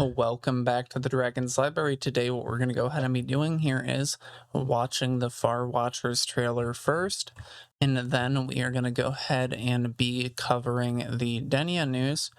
Welcome back to the Dragon's Library. Today, what we're going to go ahead and be doing here is watching the Far Watchers trailer first, and then we are going to go ahead and be covering the Denia news.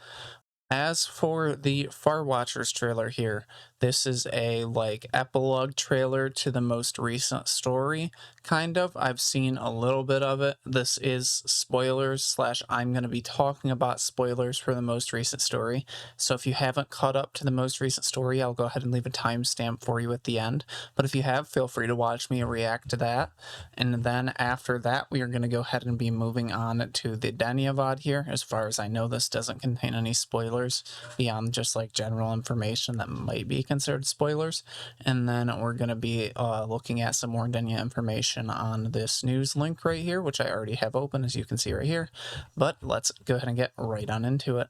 As for the Far Watchers trailer here, this is a epilogue trailer to the most recent story, kind of. I've seen a little bit of it. This is spoilers slash I'm going to be talking about spoilers for the most recent story. So if you haven't caught up to the most recent story, I'll go ahead and leave a timestamp for you at the end. But if you have, feel free to watch me react to that. And then after that, we are going to go ahead and be moving on to the Denia VOD here. As far as I know, this doesn't contain any spoilers beyond just general information that might be considered spoilers. And then we're going to be looking at some more Denia information on this news link right here, which I already have open, as you can see right here. But let's go ahead and get right on into it.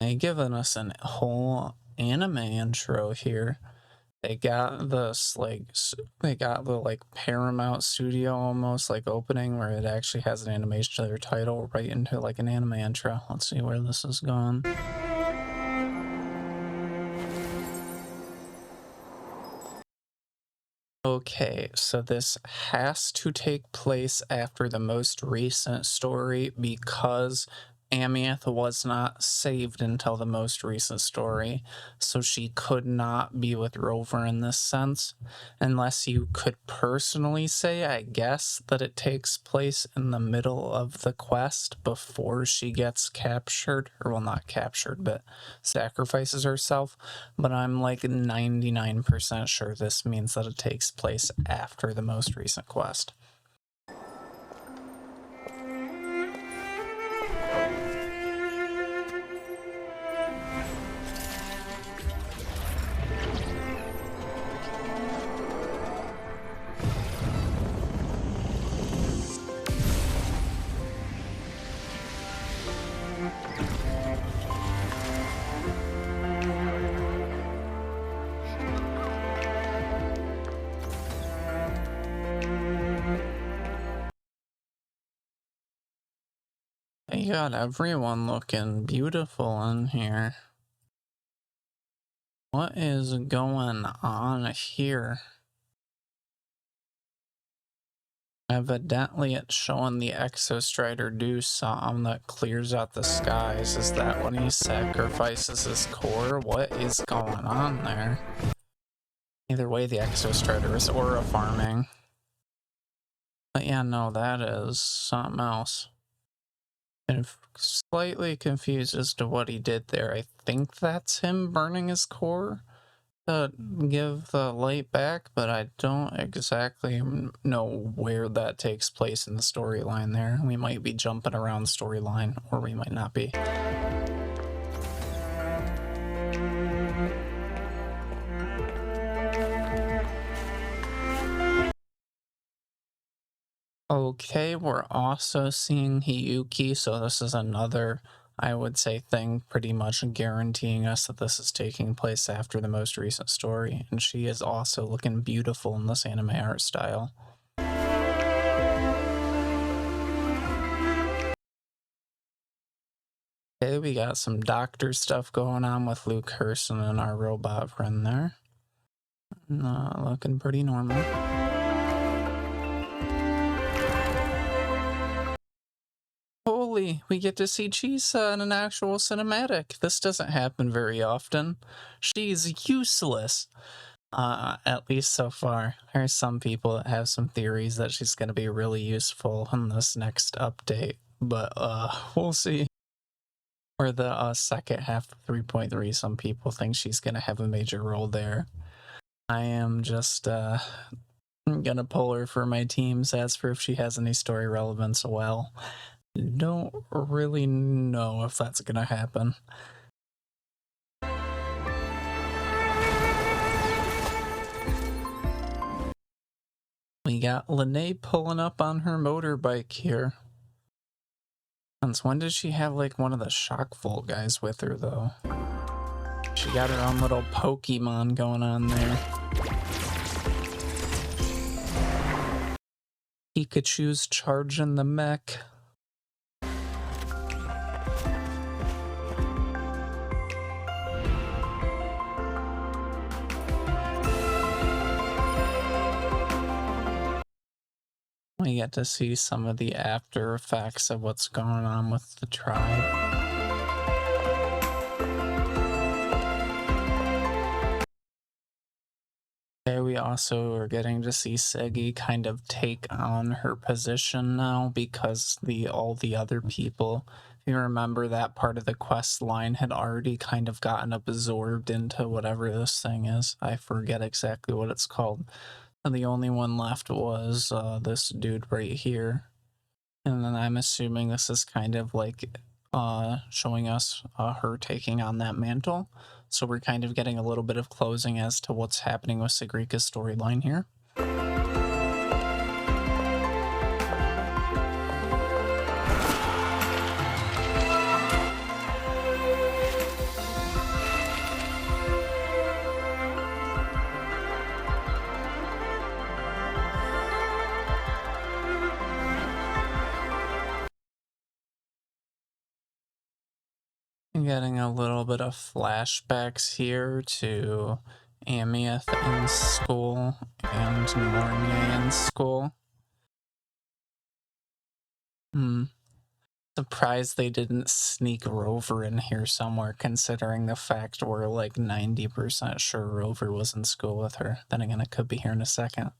They've given us a whole anime intro here. They got this they got the Paramount Studio almost opening where it actually has an animation to their title right into an anime intro. Let's see where this is going. Okay, so this has to take place after the most recent story because Amieth was not saved until the most recent story, so she could not be with Rover in this sense, unless you could personally say, I guess, that it takes place in the middle of the quest before she gets captured, or well, not captured, but sacrifices herself, but I'm 99% sure this means that it takes place after the most recent quest. You got everyone looking beautiful in here. What is going on here? Evidently, it's showing the Exostrider do something that clears out the skies. Is that when he sacrifices his core? What is going on there? Either way, the Exostrider is aura farming. But yeah, no, that is something else. I'm slightly confused as to what he did there. I think that's him burning his core to give the light back, but I don't exactly know where that takes place in the storyline there. We might be jumping around the storyline, or we might not be. Okay, we're also seeing Hiyuki, so this is another, I would say, thing pretty much guaranteeing us that this is taking place after the most recent story, and she is also looking beautiful in this anime art style. Okay, we got some doctor stuff going on with Luke Herson and our robot friend there. Looking pretty normal. Holy, we get to see Chisa in an actual cinematic. This doesn't happen very often. She's useless. At least so far. There's some people that have some theories that she's going to be really useful in this next update, but we'll see. Or the second half of 3.3, some people think she's going to have a major role there. I am just gonna pull her for my teams. As for if she has any story relevance, well, don't really know if that's gonna happen. We got Lene pulling up on her motorbike here. Since when did she have one of the shock volt guys with her though? She got her own little Pokemon going on there. Pikachu's charging the mech. We get to see some of the after effects of what's going on with the tribe. Okay, we also are getting to see Siggy kind of take on her position now because all the other people, if you remember, that part of the quest line had already kind of gotten absorbed into whatever this thing is. I forget exactly what it's called. And the only one left was this dude right here. And then I'm assuming this is kind of like showing us her taking on that mantle. So we're kind of getting a little bit of closing as to what's happening with Sigrika's storyline here. Getting a little bit of flashbacks here to Amieth in school and Mornia in school. Surprised they didn't sneak Rover in here somewhere, considering the fact we're like 90% sure Rover was in school with her. Then again, it could be here in a second.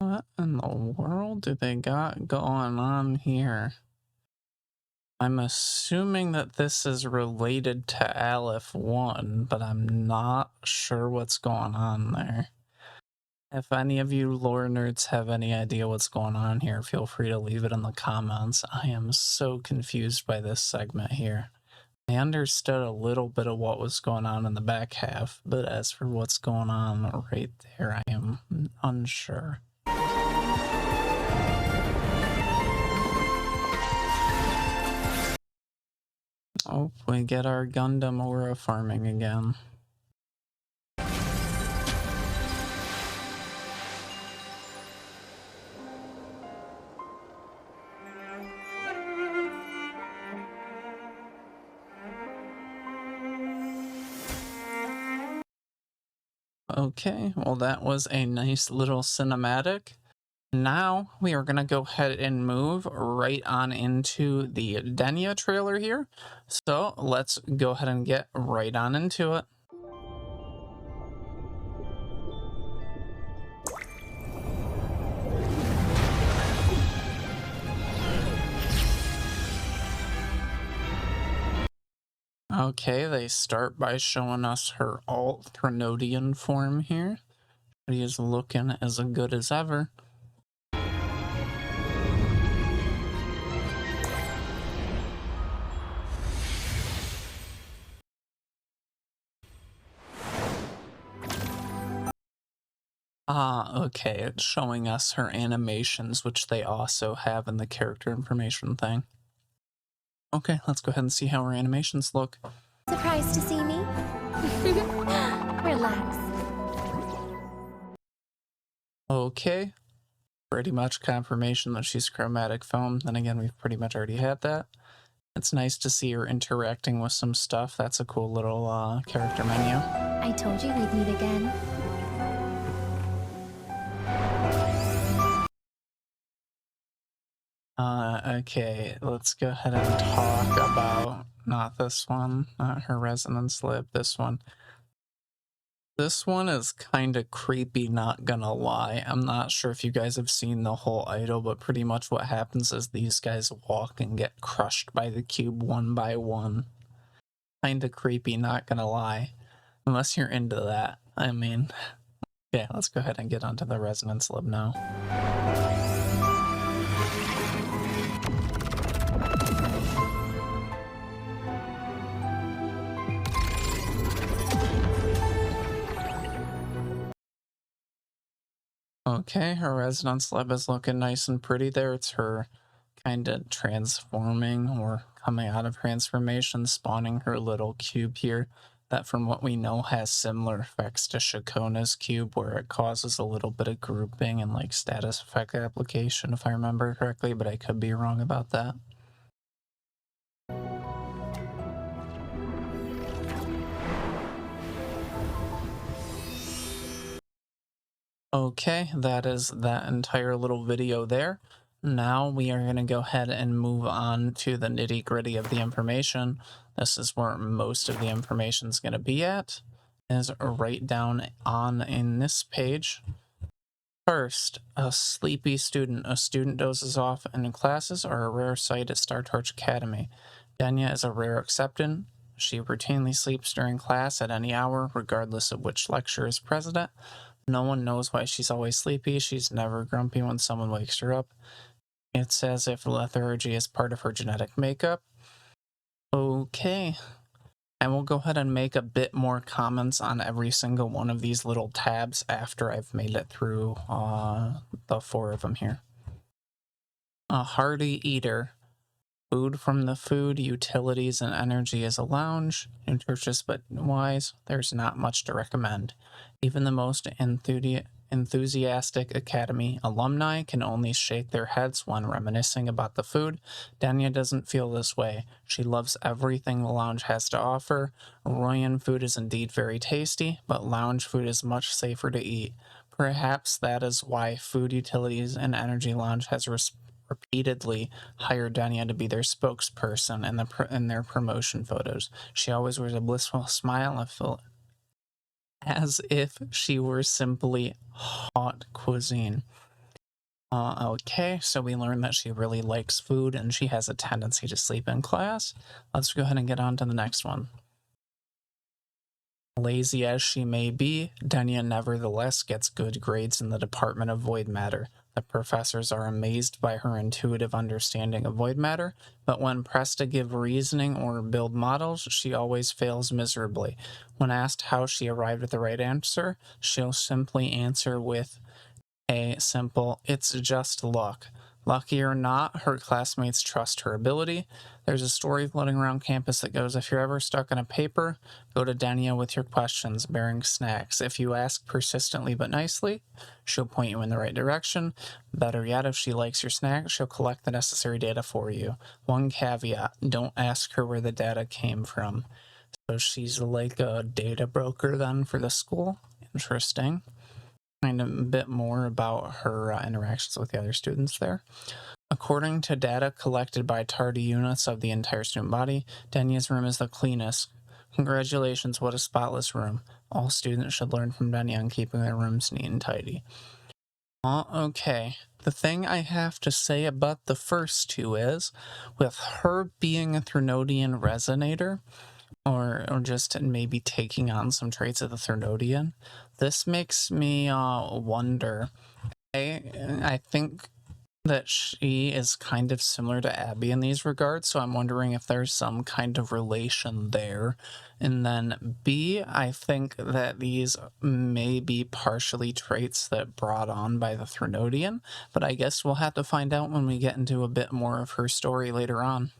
What in the world do they got going on here? I'm assuming that this is related to Aleph 1, but I'm not sure what's going on there. If any of you lore nerds have any idea what's going on here, feel free to leave it in the comments. I am so confused by this segment here. I understood a little bit of what was going on in the back half, but as for what's going on right there, I am unsure. Oh, we get our Gundam aura farming again. Okay, well that was a nice little cinematic. Now we are going to go ahead and move right on into the Denia trailer here. So let's go ahead and get right on into it. Okay, they start by showing us her alt Trinodian form here. She is looking as good as ever. Okay, it's showing us her animations, which they also have in the character information thing. Okay, let's go ahead and see how her animations look. Surprised to see me? Relax. Okay, pretty much confirmation that she's chromatic foam. Then again, we've pretty much already had that. It's nice to see her interacting with some stuff. That's a cool little character menu. I told you we'd meet again. Okay, let's go ahead and talk about, not this one, not her resonance lip, this one. This one is kind of creepy, not gonna lie. I'm not sure if you guys have seen the whole idol, but pretty much what happens is these guys walk and get crushed by the cube one by one. Kind of creepy, not gonna lie. Unless you're into that. I mean, yeah, let's go ahead and get onto the resonance lib now. Okay, her residence lab is looking nice and pretty there. It's her kind of transforming or coming out of transformation, spawning her little cube here. That, from what we know, has similar effects to Shakona's cube, where it causes a little bit of grouping and like status effect application, if I remember correctly, but I could be wrong about that. Okay, that is that entire little video there. Now we are going to go ahead and move on to the nitty gritty of the information. This is where most of the information is going to be at, is right down on in this page. First, a sleepy student. A student dozes off in classes are a rare sight at Star Torch Academy. Denia is a rare exception. She routinely sleeps during class at any hour, regardless of which lecturer is present. No one knows why she's always sleepy. She's never grumpy when someone wakes her up. It's as if lethargy is part of her genetic makeup. Okay, and we'll go ahead and make a bit more comments on every single one of these little tabs after I've made it through the four of them here. A hearty eater. Food from the food, utilities, and energy is a lounge. Nutritious but wise, there's not much to recommend. Even the most enthusiastic Academy alumni can only shake their heads when reminiscing about the food. Danya doesn't feel this way. She loves everything the lounge has to offer. Royan food is indeed very tasty, but lounge food is much safer to eat. Perhaps that is why Food Utilities and Energy Lounge has repeatedly hired Dania to be their spokesperson in their promotion photos. She always wears a blissful smile as if she were simply hot cuisine. Okay, so we learned that she really likes food and she has a tendency to sleep in class. Let's go ahead and get on to the next one. Lazy as she may be, Denia nevertheless gets good grades in the Department of Void Matter. The professors are amazed by her intuitive understanding of void matter, but when pressed to give reasoning or build models, she always fails miserably. When asked how she arrived at the right answer, she'll simply answer with a simple, "It's just luck." Lucky or not, her classmates trust her ability. There's a story floating around campus that goes, if you're ever stuck on a paper, go to Dania with your questions, bearing snacks. If you ask persistently but nicely, she'll point you in the right direction. Better yet, if she likes your snack, she'll collect the necessary data for you. One caveat, don't ask her where the data came from. So she's like a data broker then for the school. Interesting. Find a bit more about her interactions with the other students there. According to data collected by tardy units of the entire student body, Denia's room is the cleanest. Congratulations, what a spotless room. All students should learn from Denia on keeping their rooms neat and tidy. Okay. The thing I have to say about the first two is, with her being a Threnodian resonator, or just maybe taking on some traits of the Threnodian, this makes me wonder. I think that she is kind of similar to Abby in these regards, so I'm wondering if there's some kind of relation there. And then B, I think that these may be partially traits that brought on by the Threnodian, but I guess we'll have to find out when we get into a bit more of her story later on.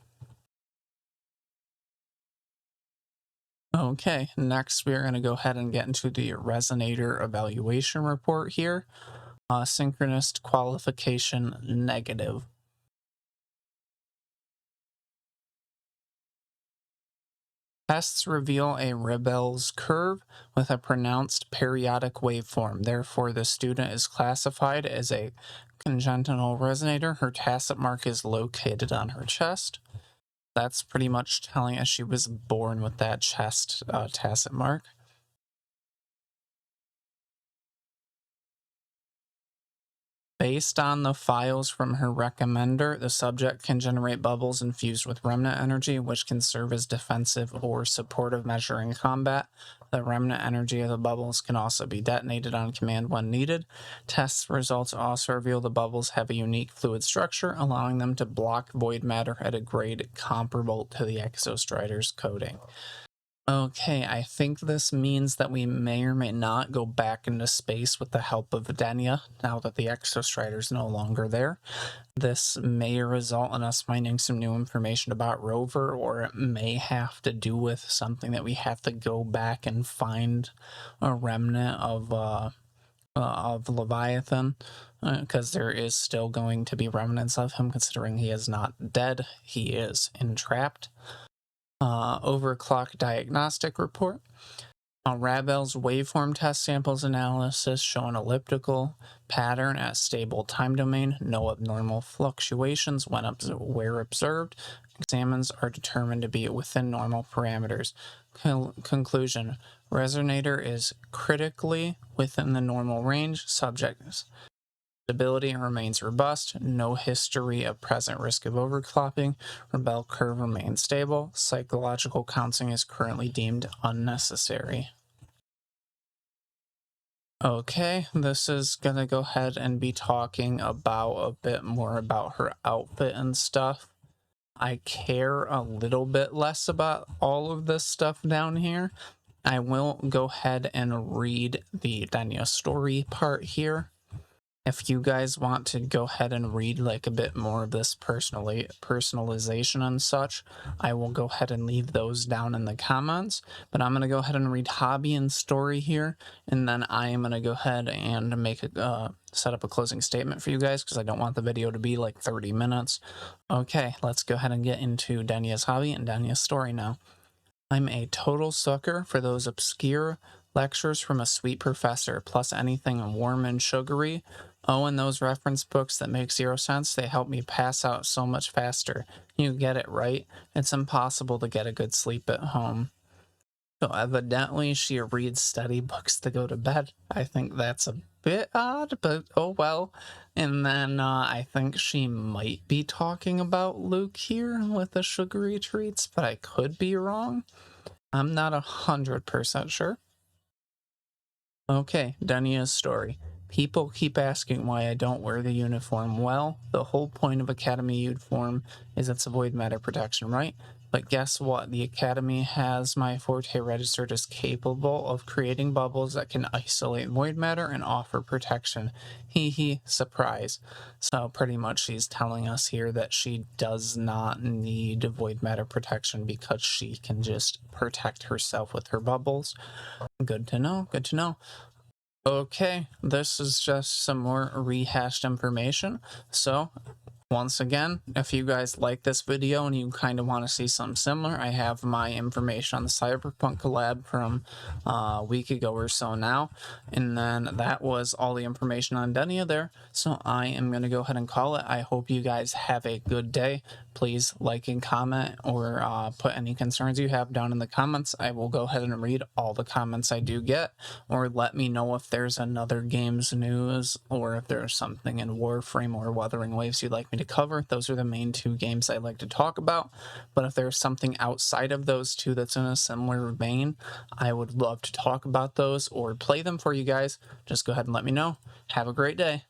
Okay, next we're going to go ahead and get into the resonator evaluation report here. Synchronous qualification negative. Tests reveal a Rebel's curve with a pronounced periodic waveform. Therefore, the student is classified as a congenital resonator. Her tacit mark is located on her chest. That's pretty much telling us she was born with that chest tacit mark. Based on the files from her recommender, the subject can generate bubbles infused with remnant energy, which can serve as defensive or supportive measure in combat. The remnant energy of the bubbles can also be detonated on command when needed. Test results also reveal the bubbles have a unique fluid structure, allowing them to block void matter at a grade comparable to the Exostrider's coating. Okay, I think this means that we may or may not go back into space with the help of Denia now that the Exostrider's no longer there. This may result in us finding some new information about Rover, or it may have to do with something that we have to go back and find a remnant of Leviathan, because there is still going to be remnants of him, considering he is not dead, he is entrapped. Overclock diagnostic report. Rabel's waveform test samples analysis show an elliptical pattern at stable time domain, no abnormal fluctuations when where observed. Examines are determined to be within normal parameters. Conclusion: resonator is critically within the normal range. Subject stability remains robust, no history of present risk of overclopping. Rebel curve remains stable. Psychological counseling is currently deemed unnecessary. Okay, this is gonna go ahead and be talking about a bit more about her outfit and stuff. I care a little bit less about all of this stuff down here. I will go ahead and read the Danya story part here. If you guys want to go ahead and read like a bit more of this personalization and such, I will go ahead and leave those down in the comments. But I'm going to go ahead and read hobby and story here, and then I am going to go ahead and make a set up a closing statement for you guys, because I don't want the video to be like 30 minutes. Okay, let's go ahead and get into Danya's hobby and Danya's story now. I'm a total sucker for those obscure lectures from a sweet professor, plus anything warm and sugary. Oh, and those reference books that make zero sense, they help me pass out so much faster. You get it, right? It's impossible to get a good sleep at home. So evidently she reads study books to go to bed. I think that's a bit odd, but oh well. And then I think she might be talking about Luke here with the sugary treats, but I could be wrong. I'm not 100% sure. Okay, Denia's story. People keep asking why I don't wear the uniform. Well, the whole point of Academy uniform is it's void matter protection, right? But guess what? The Academy has my forte registered as capable of creating bubbles that can isolate void matter and offer protection. Hee hee, surprise. So pretty much she's telling us here that she does not need void matter protection because she can just protect herself with her bubbles. Good to know, good to know. Okay, this is just some more rehashed information. So, once again, if you guys like this video and you kind of want to see something similar, I have my information on the Cyberpunk collab from a week ago or so now. And then that was all the information on Denia there. So I am going to go ahead and call it. I hope you guys have a good day. Please like and comment, or put any concerns you have down in the comments. I will go ahead and read all the comments I do get, or let me know if there's another games news, or if there's something in Warframe or Wuthering Waves you'd like me to cover. Those are the main two games I like to talk about. But if there's something outside of those two that's in a similar vein, I would love to talk about those or play them for you guys. Just go ahead and let me know. Have a great day.